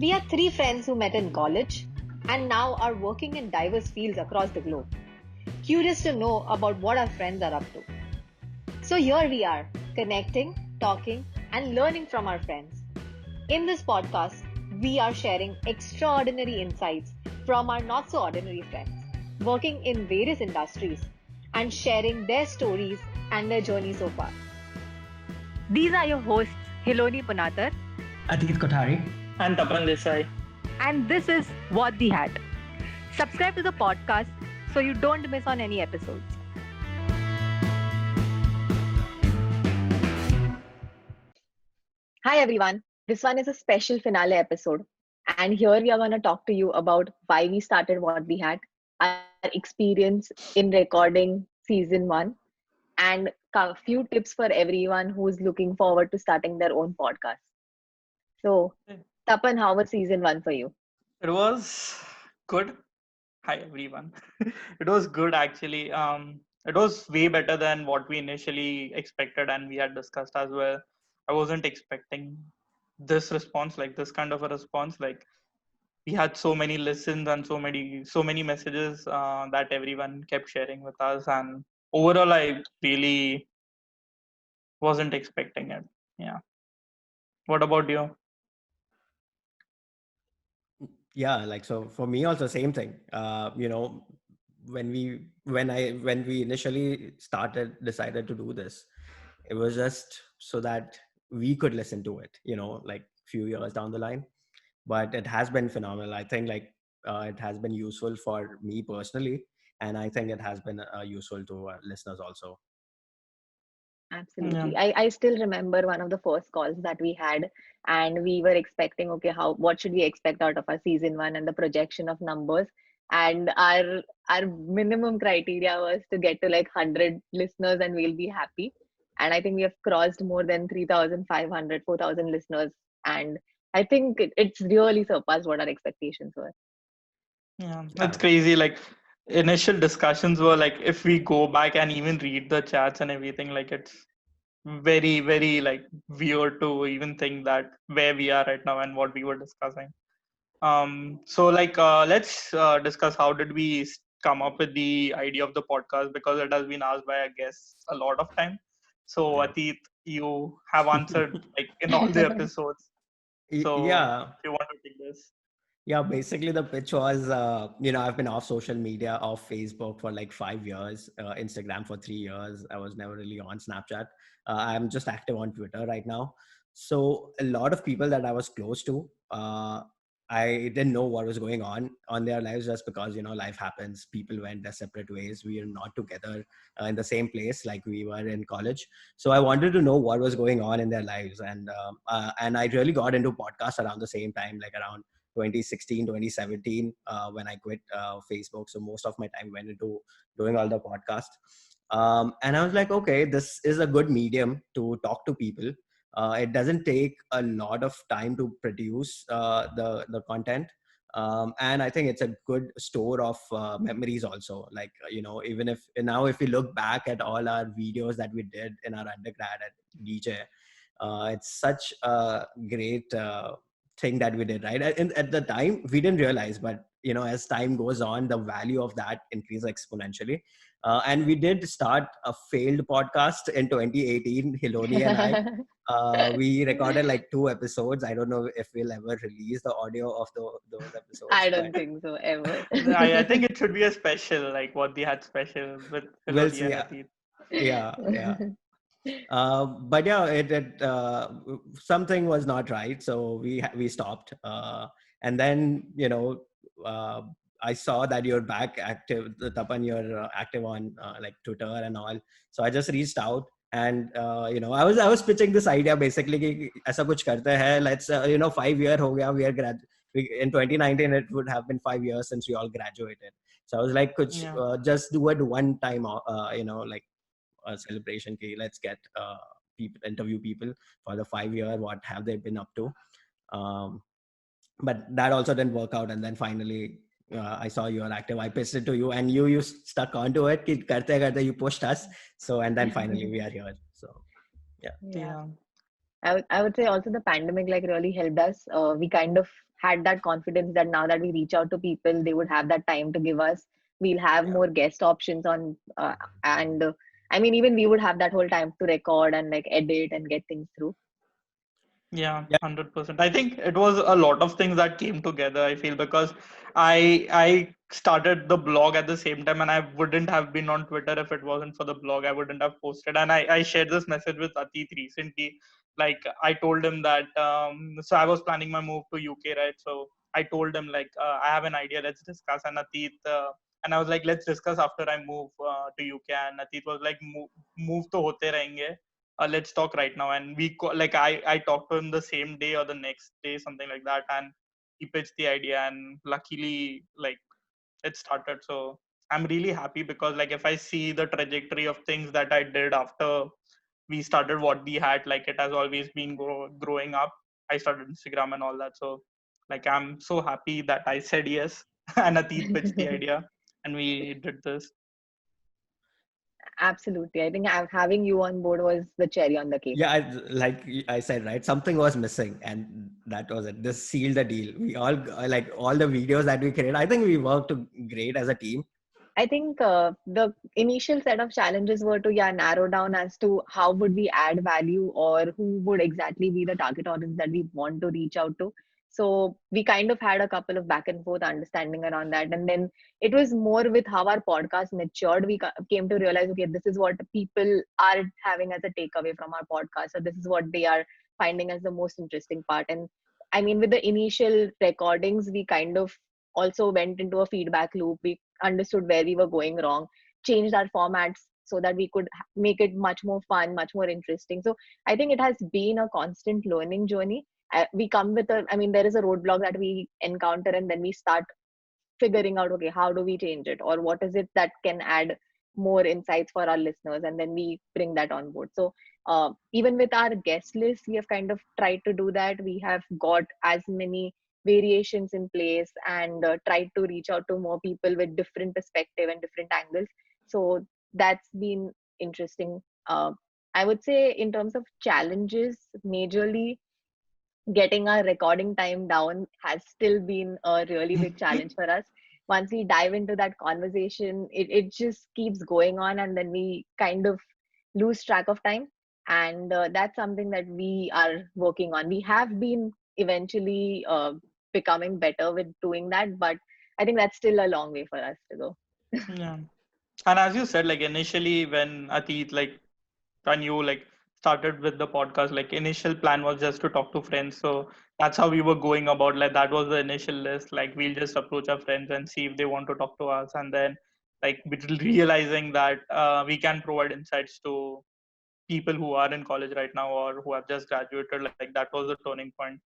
We are three friends who met in college and now are working in diverse fields across the globe. Curious to know about what our friends are up to. So here we are, connecting, talking, and learning from our friends. In this podcast, we are sharing extraordinary insights from our not so ordinary friends working in various industries and sharing their stories and their journey so far. These are your hosts, Hiloni Punatar, Atit Kothari. And Tapan Desai. and this is What the Hat. Subscribe to the podcast so you don't miss on any episodes. Hi everyone. This one is a special finale episode, and here we are going to talk to you about why we started What We Had, our experience in recording season 1, and a few tips for everyone who's looking forward to starting their own podcast. So, Tapan, how was season 1 for you? It was good. Hi everyone. It was good actually. It was way better than what we initially expected and we had discussed as well. I wasn't expecting this response, like this kind of a response. Like we had so many listens and so many messages that everyone kept sharing with us, and overall, I really wasn't expecting it. Yeah. What about you? Yeah, like so for me also same thing. When we initially decided to do this, it was just so that we could listen to it, like few years down the line. But it has been phenomenal. I think it has been useful for me personally, and I think it has been useful to listeners also. Yeah. Absolutely. I still remember one of the first calls that we had, and we were expecting, okay, what should we expect out of our season 1 and the projection of numbers. And our minimum criteria was to get to like 100 listeners and we'll be happy. And I think we have crossed more than 3,500, 4,000 listeners. And I think it's really surpassed what our expectations were. Yeah, Yeah. that's crazy. Like initial discussions were like, if we go back and even read the chats and everything, like it's very, very like weird to even think that where we are right now and what we were discussing. So like let's discuss how did we come up with the idea of the podcast, because it has been asked by our guests a lot of time. So Yeah. Atit, you have answered like in all the episodes. So Yeah. if you want to take this. Yeah, basically the pitch was, I've been off social media, off Facebook for like 5 years, Instagram for 3 years. I was never really on Snapchat. I'm just active on Twitter right now. So a lot of people that I was close to, I didn't know what was going on their lives, just because, life happens. People went their separate ways. We are not together in the same place like we were in college. So I wanted to know what was going on in their lives. And I really got into podcasts around the same time, like around 2016, 2017, when I quit Facebook. So most of my time went into doing all the podcasts. And I was like, okay, this is a good medium to talk to people. It doesn't take a lot of time to produce the content. And I think it's a good store of memories also. Like, even if we look back at all our videos that we did in our undergrad at DJ, it's such a great thing that we did, right? And at the time we didn't realize, but as time goes on, the value of that increases exponentially. And we did start a failed podcast in 2018, Hiloni and I. We recorded like 2 episodes. I don't know if we'll ever release the audio of those I episodes, but don't think so, ever. I think it should be a special, like what they had special with we'll Felony see. and Yeah, Atit. yeah. But yeah, something was not right, so we stopped. And then uh, I saw that you're back active, Tapan. You're active on like Twitter and all. So I just reached out, and I was pitching this idea basically कि ऐसा कुछ करते हैं. Let's 5 year हो गया. In 2019 it would have been 5 years since we all graduated. So I was like, कुछ Yeah. just do it one time. Like a celebration ki let's get people, interview people for the 5 year, what have they been up to. um, but that also didn't work out, and then finally I saw you are active. I pitched it to you, and you stuck onto it ki karte karte you pushed us. So and then finally we are here. So yeah. Yeah. Yeah. I would say also the pandemic like really helped us. We kind of had that confidence that now that we reach out to people, they would have that time to give us. We'll have Yeah. more guest options on, and I mean, even we would have that whole time to record and like edit and get things through. Yeah, Yeah. 100%. I think it was a lot of things that came together, I feel, because I started the blog at the same time, and I wouldn't have been on Twitter if it wasn't for the blog. I wouldn't have posted. And I shared this message with Atit recently. Like, I told him that so I was planning my move to UK, right? So I told him like I have an idea, let's discuss. And Atit and I was like, let's discuss after I move to UK. And Atit was like, move to hote rahenge, let's talk right now. And like I talked to him the same day or the next day, something like that, and he pitched the idea, and luckily like it started. So I'm really happy, because like if I see the trajectory of things that I did after we started what we had, like it has always been growing up. I started Instagram and all that. So like I'm so happy that I said yes and Atit pitched the idea and we did this. Absolutely. I think having you on board was the cherry on the cake. Yeah, like I said, right? Something was missing, and that was it. This sealed the deal. We all like all the videos that we created. I think we worked great as a team. I think the initial set of challenges were to narrow down as to how would we add value or who would exactly be the target audience that we want to reach out to. So we kind of had a couple of back and forth understanding around that, and then it was more with how our podcast matured. We came to realize, okay, this is what people are having as a takeaway from our podcast, so this is what they are finding as the most interesting part. And I mean, with the initial recordings, we kind of also went into a feedback loop. We understood where we were going wrong, changed our formats so that we could make it much more fun, much more interesting. So I think it has been a constant learning journey. We come with I mean, there is a roadblock that we encounter, and then we start figuring out, okay, how do we change it, or what is it that can add more insights for our listeners, and then we bring that on board. So even with our guest list, we have kind of tried to do that. We have got as many variations in place and tried to reach out to more people with different perspective and different angles. So that's been interesting. I would say in terms of challenges, majorly getting our recording time down has still been a really big challenge for us. Once we dive into that conversation, it just keeps going on, and then we kind of lose track of time. And that's something that we are working on. We have been eventually becoming better with doing that, but I think that's still a long way for us to go. Yeah. And as you said, like initially when Atit, like when you like started with the podcast, like initial plan was just to talk to friends. So that's how we were going about. Like that was the initial list. Like we'll just approach our friends and see if they want to talk to us. And then like realizing that we can provide insights to people who are in college right now or who have just graduated, like that was the turning point.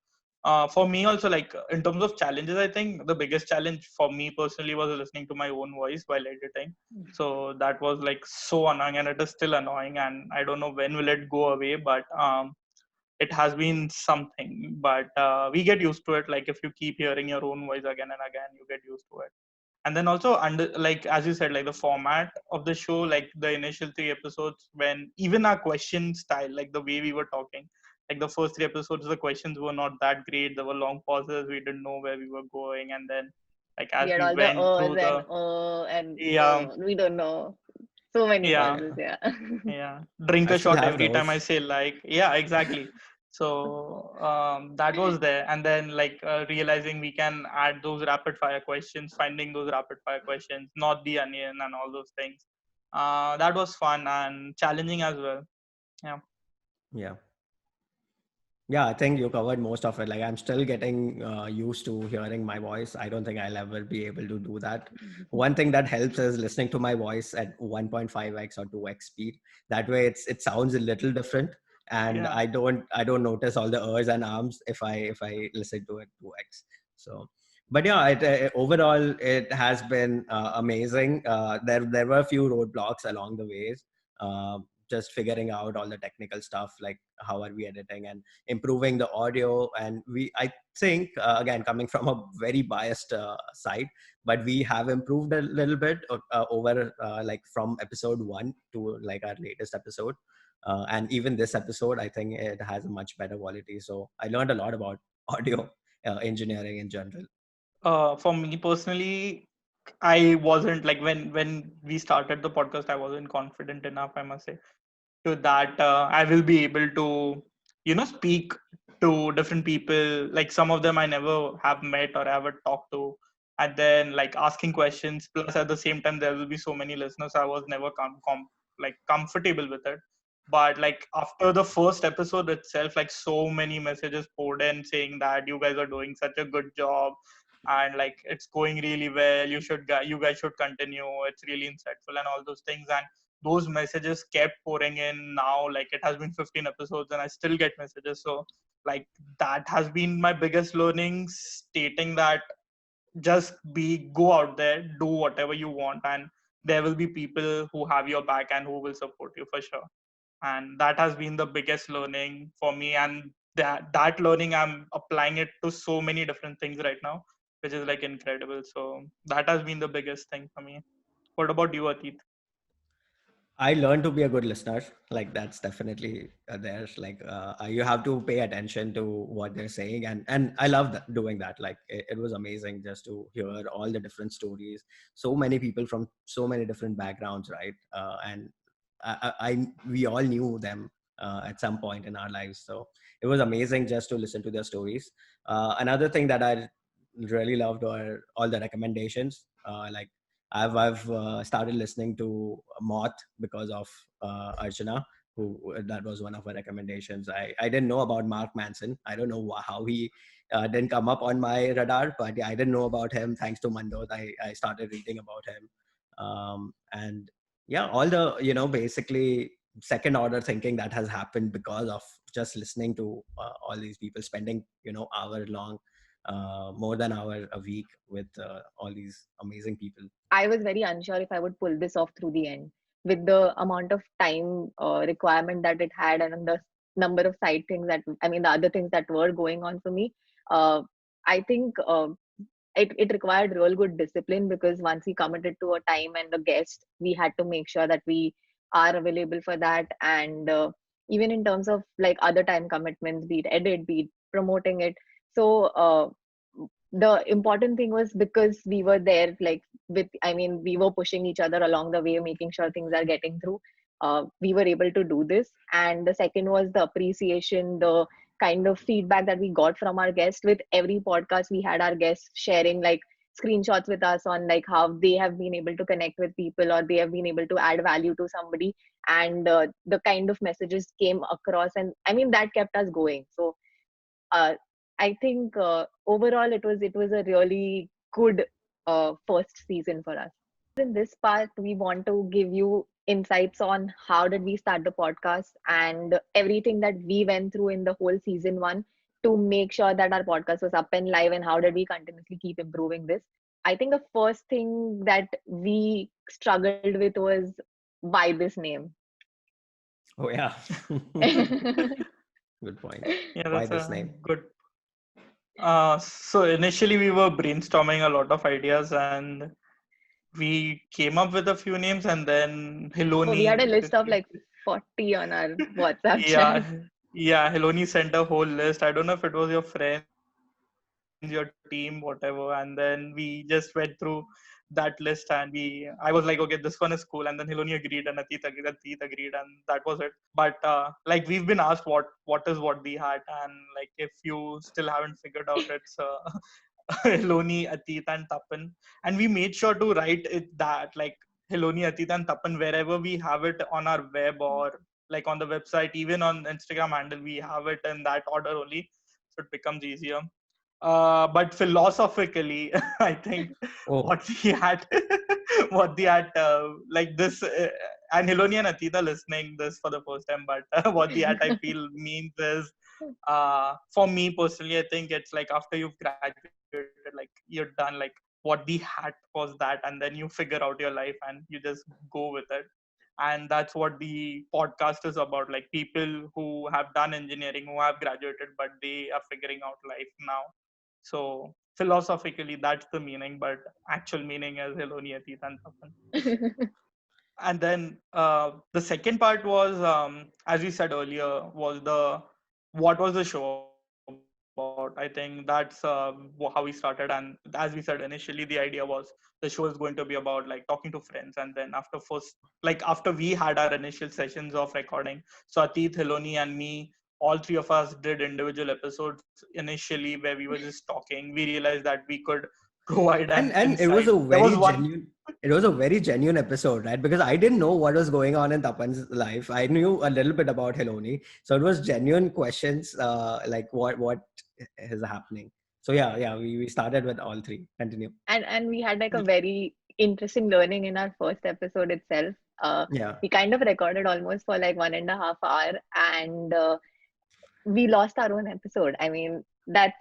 For me also, like in terms of challenges, I think the biggest challenge for me personally was listening to my own voice while editing. So that was like so annoying, and it is still annoying, and I don't know when will it go away, but it has been something. But we get used to it. Like if you keep hearing your own voice again and again, you get used to it. And then also under, like as you said, like the format of the show, like the initial 3 episodes, when even our question style, like the way we were talking, like the first 3 episodes, the questions were not that great. There were long pauses, we didn't know where we were going. And then like We as had we all the went through and the, yeah, we don't know. So many yeah, pauses, yeah. yeah, drink I a still shot have every time I those. say like, yeah, exactly. So that was there. And then like realizing we can add those rapid fire questions, finding those rapid fire questions, not the onion and all those things. That was fun and challenging as well. Yeah. Yeah. Yeah, I think you covered most of it. Like, I'm still getting used to hearing my voice. I don't think I'll ever be able to do that. One thing that helps is listening to my voice at 1.5x or 2x speed. That way, it sounds a little different, and Yeah. I don't notice all the ers and arms if I listen to it 2x. So, but yeah, overall it has been amazing. There were a few roadblocks along the ways. Just figuring out all the technical stuff, like how are we editing and improving the audio. And I think again, coming from a very biased side, but we have improved a little bit over like from episode 1 to like our latest episode. And even this episode, I think it has a much better quality. So I learned a lot about audio engineering in general. For me personally, I wasn't like when we started the podcast, I wasn't confident enough, I must say, to that I will be able to speak to different people. Like some of them I never have met or ever talked to, and then like asking questions. Plus, at the same time, there will be so many listeners. I was never like comfortable with it. But like after the first episode itself, like so many messages poured in saying that you guys are doing such a good job and like it's going really well. You guys should continue. It's really insightful and all those things. And those messages kept pouring in. Now like it has been 15 episodes and I still get messages. So like that has been my biggest learning, stating that just go out there, do whatever you want, and there will be people who have your back and who will support you for sure. And that has been the biggest learning for me, and that learning I'm applying it to so many different things right now, which is like incredible. So that has been the biggest thing for me. What about you, Atit? I learned to be a good listener. Like that's definitely there. Like you have to pay attention to what they're saying, and I love doing that. Like it was amazing just to hear all the different stories. So many people from so many different backgrounds, right? And we all knew them at some point in our lives. So it was amazing just to listen to their stories. Another thing that I really loved were all the recommendations. Like I've started listening to Moth because of Archana, who that was one of her recommendations. I didn't know about Mark Manson. I don't know how he didn't come up on my radar, but yeah, I didn't know about him. Thanks to Mandot, I started reading about him. And yeah, all the basically second order thinking that has happened because of just listening to all these people spending hour long, more than hour a week with all these amazing people. I was very unsure if I would pull this off through the end with the amount of time requirement that it had and the number of side things that, I mean, the other things that were going on for me. Uh, I think it required real good discipline, because once we committed to a time and the guest, we had to make sure that we are available for that. And even in terms of like other time commitments, be it edit, be it promoting it. So the important thing was, because we were there, like with, I mean, we were pushing each other along the way, making sure things are getting through. We were able to do this. And the second was the appreciation, the kind of feedback that we got from our guests. With every podcast, we had our guests sharing like screenshots with us on like how they have been able to connect with people, or they have been able to add value to somebody. And the kind of messages came across, and I mean, that kept us going. So uh, I think overall it was a really good first season for us. In this part, we want to give you insights on how did we start the podcast and everything that we went through in the whole season one to make sure that our podcast was up and live, and how did we continuously keep improving this. I think the first thing that we struggled with was why this name. Oh yeah. Good point. Yeah, Why that's this a name? good. So initially we were brainstorming a lot of ideas and we came up with a few names, and then Oh, we had a Hiloni, list of like 40 on our WhatsApp yeah, chat. yeah, Hiloni sent a whole list. I don't know if it was your friends, your team, whatever. And then we just went through that list, and I was like, okay, this one is cool. And then Hiloni agreed, and Atit agreed, and that was it. But like we've been asked what is what the hat, and like if you still haven't figured out, it's Hiloni, Atit, and Tapan. And we made sure to write it that like Hiloni, Atit, and Tapan wherever we have it on our web or like on the website, even on Instagram handle, we have it in that order only, so it becomes easier. But philosophically, I think Oh, what we had, what the at like this, and Hiloni and Atita listening this for the first time, but what the at I feel means is, for me personally, I think it's like after you've graduated, like you're done, like what the hat was that, and then you figure out your life and you just go with it. And that's what the podcast is about, like people who have done engineering, who have graduated, but they are figuring out life now. So philosophically that's the meaning, but actual meaning is Heloni, Atit, and Tapan. and then the second part was, as we said earlier, was the what was the show about. I think that's how we started. And as we said initially, the idea was the show is going to be about like talking to friends. And then after we had our initial sessions of recording, so Atit, Hiloni, and me, all three of us did individual episodes initially where we were just talking. We realized that we could provide an And it insight. was a There was very one. genuine, it was a very genuine episode, right? Because I didn't know what was going on in Tapan's life. I knew a little bit about Hiloni, so it was genuine questions, like what is happening. So yeah, we started with all three. Continue. And we had like a very interesting learning in our first episode itself. Yeah, We kind of recorded almost for like 1.5 hour, and we lost our own episode. I mean, that's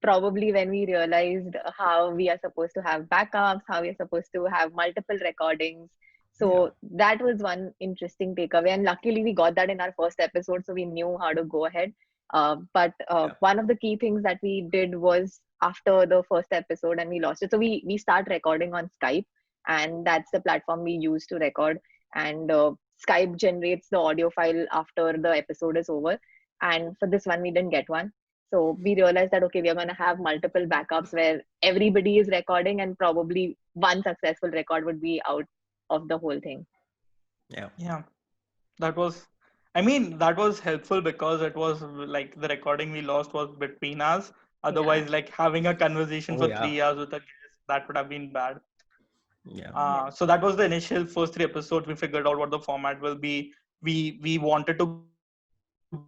probably when we realized how we are supposed to have backups, how we are supposed to have multiple recordings. yeah, So that was one interesting takeaway. And luckily, we got that in our first episode, so we knew how to go ahead. But yeah, one of the key things that we did was after the first episode and we lost it. So we start recording on Skype, and that's the platform we use to record. And Skype generates the audio file after the episode is over, and for this one we didn't get one. So we realized that okay, we are going to have multiple backups where everybody is recording, and probably one successful record would be out of the whole thing. yeah, Yeah, that was, I mean, that was helpful because it was like the recording we lost was between us. Yeah, Otherwise, like having a conversation oh for yeah, 3 hours with a guest, that would have been bad. yeah, yeah, So that was the initial first three episodes. We figured out what the format will be. We wanted to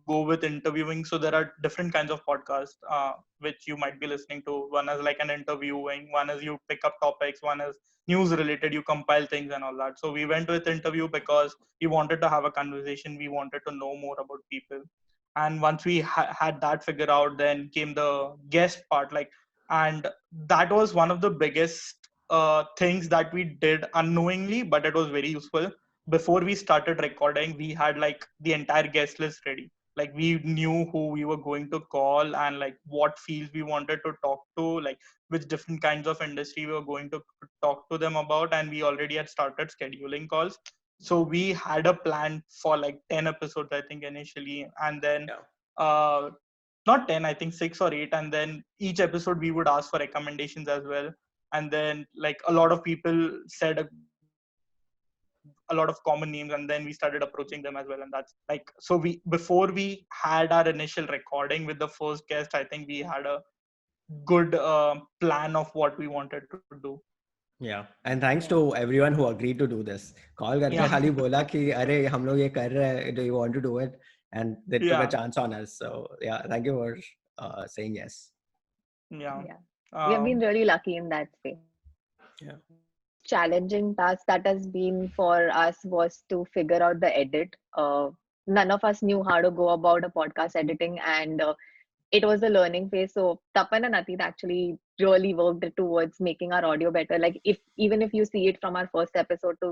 go with interviewing, so there are different kinds of podcasts which you might be listening to. One is like an interviewing, one is you pick up topics, one is news related, you compile things and all that. So we went with interview because we wanted to have a conversation, we wanted to know more about people. And once we had that figured out, then came the guest part, like, and that was one of the biggest things that we did unknowingly, but it was very useful. Before we started recording, we had like the entire guest list ready. Like we knew who we were going to call and like what fields we wanted to talk to, like which different kinds of industry we were going to talk to them about, and we already had started scheduling calls. So we had a plan for like 10 episodes, I think, initially, and then yeah, uh, not 10, I think 6 or 8, and then each episode we would ask for recommendations as well. And then like a lot of people said a lot of common names, and then we started approaching them as well. And that's like, so we before we had our initial recording with the first guest, I think we had a good plan of what we wanted to do. yeah. And thanks yeah. to everyone who agreed to do this. Call Yeah. करके खाली बोला कि अरे हम लोग ये कर रहे हैं, do you want to do it? And they took a Yeah. chance on us. So yeah, thank you for saying yes. Yeah. Yeah, we have been um really lucky in that way. Yeah, The most challenging task that has been for us was to figure out the edit. None of us knew how to go about a podcast editing, and it was a learning phase. So Tapan and Atit actually really worked towards making our audio better. Like if even if you see it from our first episode to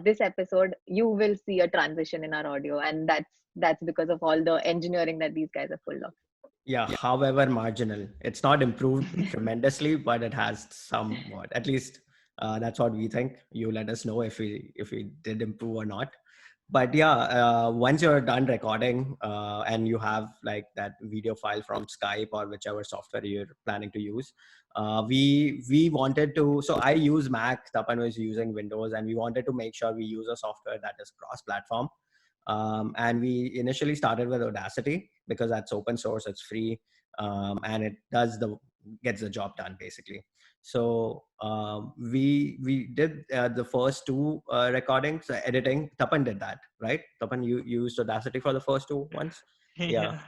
this episode, you will see a transition in our audio, and that's because of all the engineering that these guys have pulled off. yeah. However, marginal. It's not improved tremendously, but it has somewhat. At least that's what we think. You let us know if we did improve or not. But yeah, once you're done recording and you have like that video file from Skype or whichever software you're planning to use, we wanted to. So I use Mac. Tapan was using Windows, and we wanted to make sure we use a software that is cross-platform. And we initially started with Audacity because that's open source, it's free, and it gets the job done basically. So we did the first two recordings, editing. Tapan did that, right? Tapan, you used Audacity for the first two ones, yeah. yeah.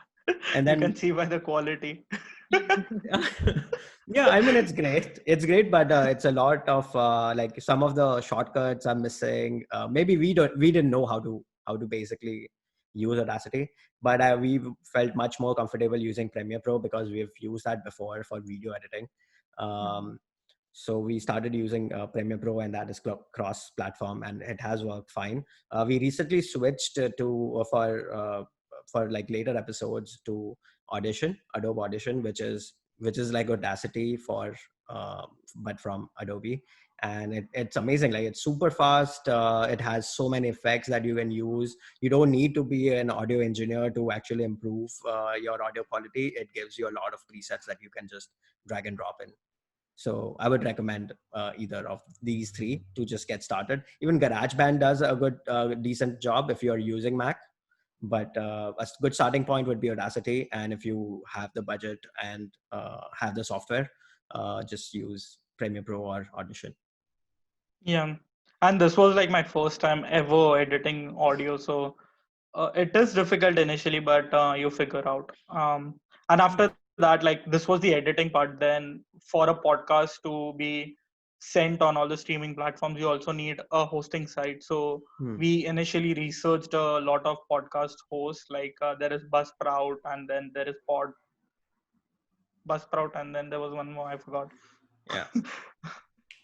And You can then see by the quality. yeah, I mean it's great, but it's a lot of like some of the shortcuts are missing. Maybe we didn't know how to basically use Audacity, but we felt much more comfortable using Premiere Pro because we've used that before for video editing. um, so we started using Premiere Pro, and that is cross platform, and it has worked fine. We recently switched to for like later episodes to Adobe Audition, which is like Audacity for but from Adobe. and it's amazing. Like, it's super fast. It has so many effects that you can use. You don't need to be an audio engineer to actually improve your audio quality. It gives you a lot of presets that you can just drag and drop in. So I would recommend either of these three to just get started. Even GarageBand does a good, decent job if you're using Mac. But a good starting point would be Audacity. And if you have the budget and have the software, just use Premiere Pro or Audition. Yeah. And this was like my first time ever editing audio. So it is difficult initially, but you figure out. And after that, like this was the editing part. Then for a podcast to be sent on all the streaming platforms, you also need a hosting site. So we initially researched a lot of podcast hosts. Like there is Buzzsprout, and then there is Buzzsprout, and then there was one more I forgot. Yeah.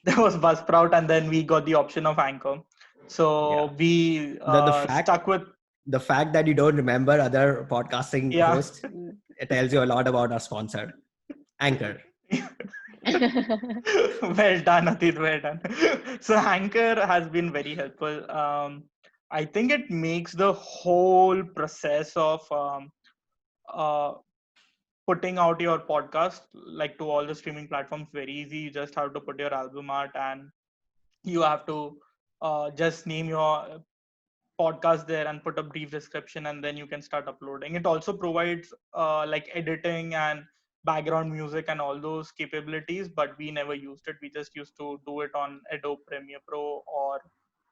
There was Buzzsprout, and then we got the option of Anchor. Yeah. So we The fact stuck with the fact that you don't remember other podcasting yeah. hosts, it tells you a lot about our sponsor, Anchor. Well done, Atit. Well done. So Anchor has been very helpful. I think it makes the whole process of uh, putting out your podcast like to all the streaming platforms very easy. You just have to put your album art, and you have to just name your podcast there and put a brief description, and then you can start uploading. It also provides like editing and background music and all those capabilities, but we never used it. We just used to do it on Adobe Premiere Pro or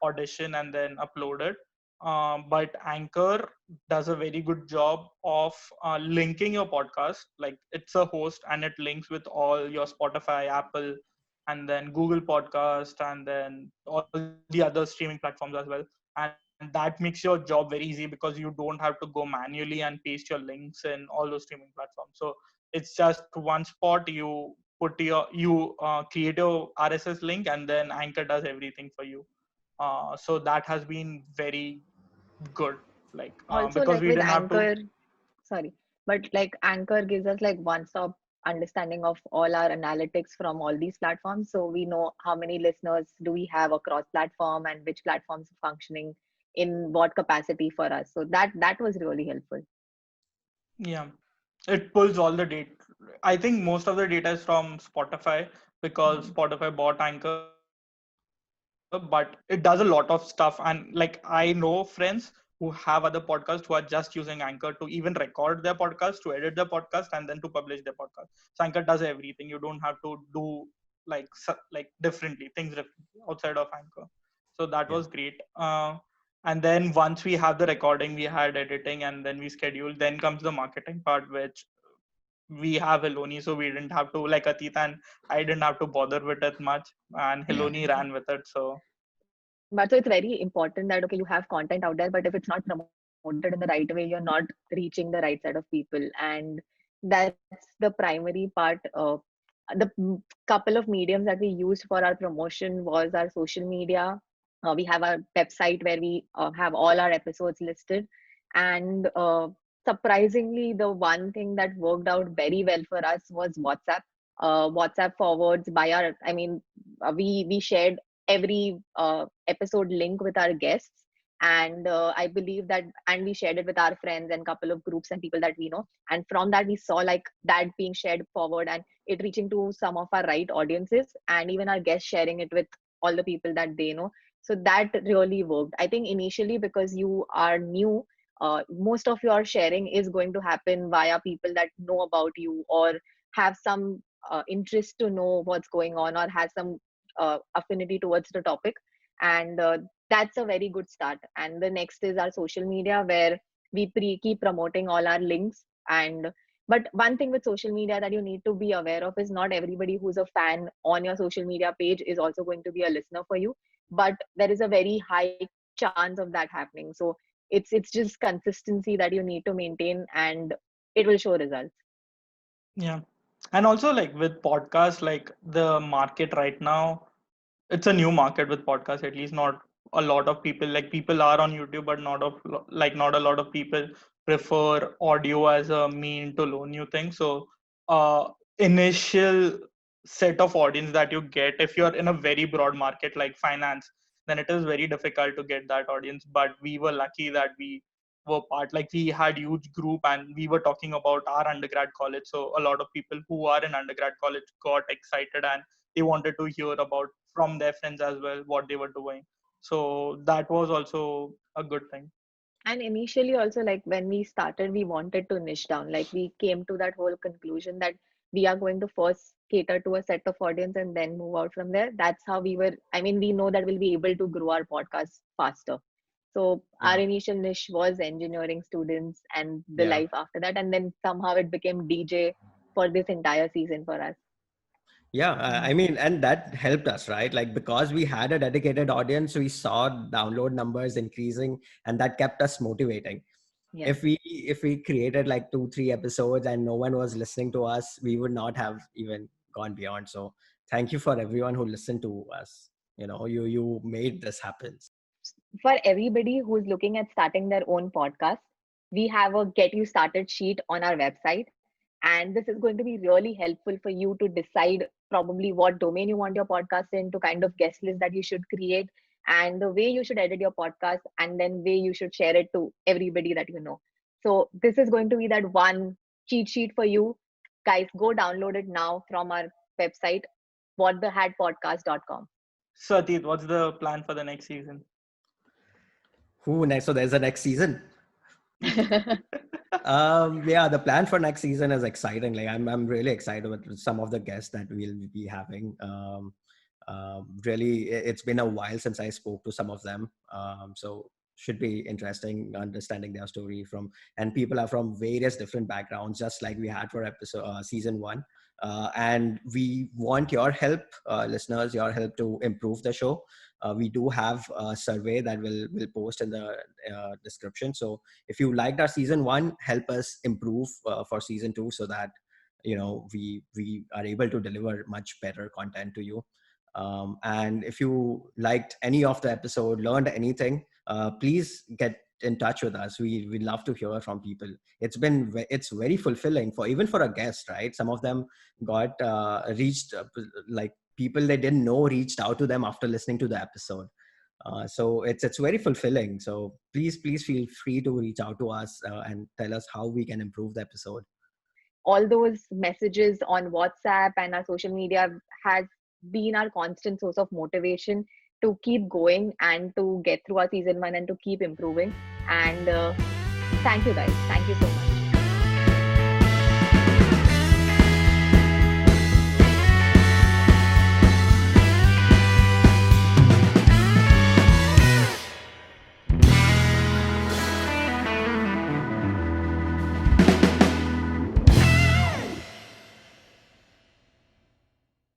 Audition and then upload it. But Anchor does a very good job of linking your podcast. Like it's a host and it links with all your Spotify, Apple, and then Google Podcast, and then all the other streaming platforms as well. And that makes your job very easy because you don't have to go manually and paste your links in all those streaming platforms. So it's just one spot. You create your RSS link, and then Anchor does everything for you. So that has been very good. Like Also, because like we with didn't have to. Anchor, sorry, but like Anchor gives us like one-stop understanding of all our analytics from all these platforms. So we know how many listeners do we have across platform and which platforms are functioning in what capacity for us. So that was really helpful. Yeah, it pulls all the data. I think most of the data is from Spotify because Mhm. Spotify bought Anchor, but it does a lot of stuff. And like I know friends who have other podcasts who are just using Anchor to even record their podcast, to edit their podcast, and then to publish their podcast. So Anchor does everything. You don't have to do like differently, things differently outside of Anchor. So that was Yeah. great. And then once we have the recording, we had editing, and then we schedule. Then comes the marketing part, which we have Hiloni, so we didn't have to, like Atit and I didn't have to bother with it much, and Yeah. Hiloni ran with it. So But so it's very important that okay, you have content out there, but if it's not promoted in the right way, you're not reaching the right set of people, and that's the primary part. Couple of mediums that we used for our promotion was our social media. We have a website where we have all our episodes listed, and surprisingly, the one thing that worked out very well for us was WhatsApp. WhatsApp forwards by our, I mean, we shared every episode link with our guests, and I believe that, and we shared it with our friends and couple of groups and people that we know, and from that we saw like that being shared forward and it reaching to some of our right audiences, and even our guests sharing it with all the people that they know. So that really worked. I think initially, because you are new, most of your sharing is going to happen via people that know about you or have some interest to know what's going on or has some affinity towards the topic, and that's a very good start. And the next is our social media, where we keep promoting all our links. And but one thing with social media that you need to be aware of is not everybody who's a fan on your social media page is also going to be a listener for you, but there is a very high chance of that happening. So it's just consistency that you need to maintain, and it will show results. yeah, and also like with podcasts, like the market right now, it's a new market with podcasts. At least not a lot of people, like people are on YouTube, but not a lot of people prefer audio as a mean to learn new things. So uh initial set of audience that you get. If you're in a very broad market like finance, then it is very difficult to get that audience. But we were lucky that we were part, like we had huge group and we were talking about our undergrad college. So a lot of people who are in undergrad college got excited and they wanted to hear about from their friends as well what they were doing. So that was also a good thing. And initially also, like when we started, we wanted to niche down. Like we came to that whole conclusion that we are going to first cater to a set of audience and then move out from there. That's how we were. I mean, we know that we'll be able to grow our podcast faster. So our Yeah. initial niche was engineering students and the Yeah. life after that. And then somehow it became DJ for this entire season for us. Yeah, I mean, and that helped us, right? Like because we had a dedicated audience, we saw download numbers increasing, and that kept us motivating. Yes. If we created like 2-3 episodes and no one was listening to us, we would not have even gone beyond. So thank you for everyone who listened to us. You made this happen. For everybody who's looking at starting their own podcast, we have a get you started sheet on our website. And this is going to be really helpful for you to decide probably what domain you want your podcast in, to kind of guest list that you should create, and the way you should edit your podcast, and then way you should share it to everybody that you know. So this is going to be that one cheat sheet for you. Guys, go download it now from our website, whatthehadpodcast.com. So Atit, what's the plan for the next season? Who next? So there's a next season. Yeah, the plan for next season is exciting. Like I'm really excited with some of the guests that we'll be having. Really, it's been a while since I spoke to some of them. So should be interesting understanding their story from, and people are from various different backgrounds, just like we had for episode season 1. And we want your help, listeners, your help to improve the show. We do have a survey that we'll post in the description. So if you liked our season 1, help us improve for season 2, so that we are able to deliver much better content to you. And if you liked any of the episode, learned anything, please get in touch with us. We love to hear from people. It's very fulfilling for even for a guest, right? Some of them got reached, like people they didn't know reached out to them after listening to the episode. So it's very fulfilling. So please feel free to reach out to us and tell us how we can improve the episode. All those messages on WhatsApp and our social media has been our constant source of motivation to keep going and to get through our season 1 and to keep improving. And thank you guys. Thank you so much.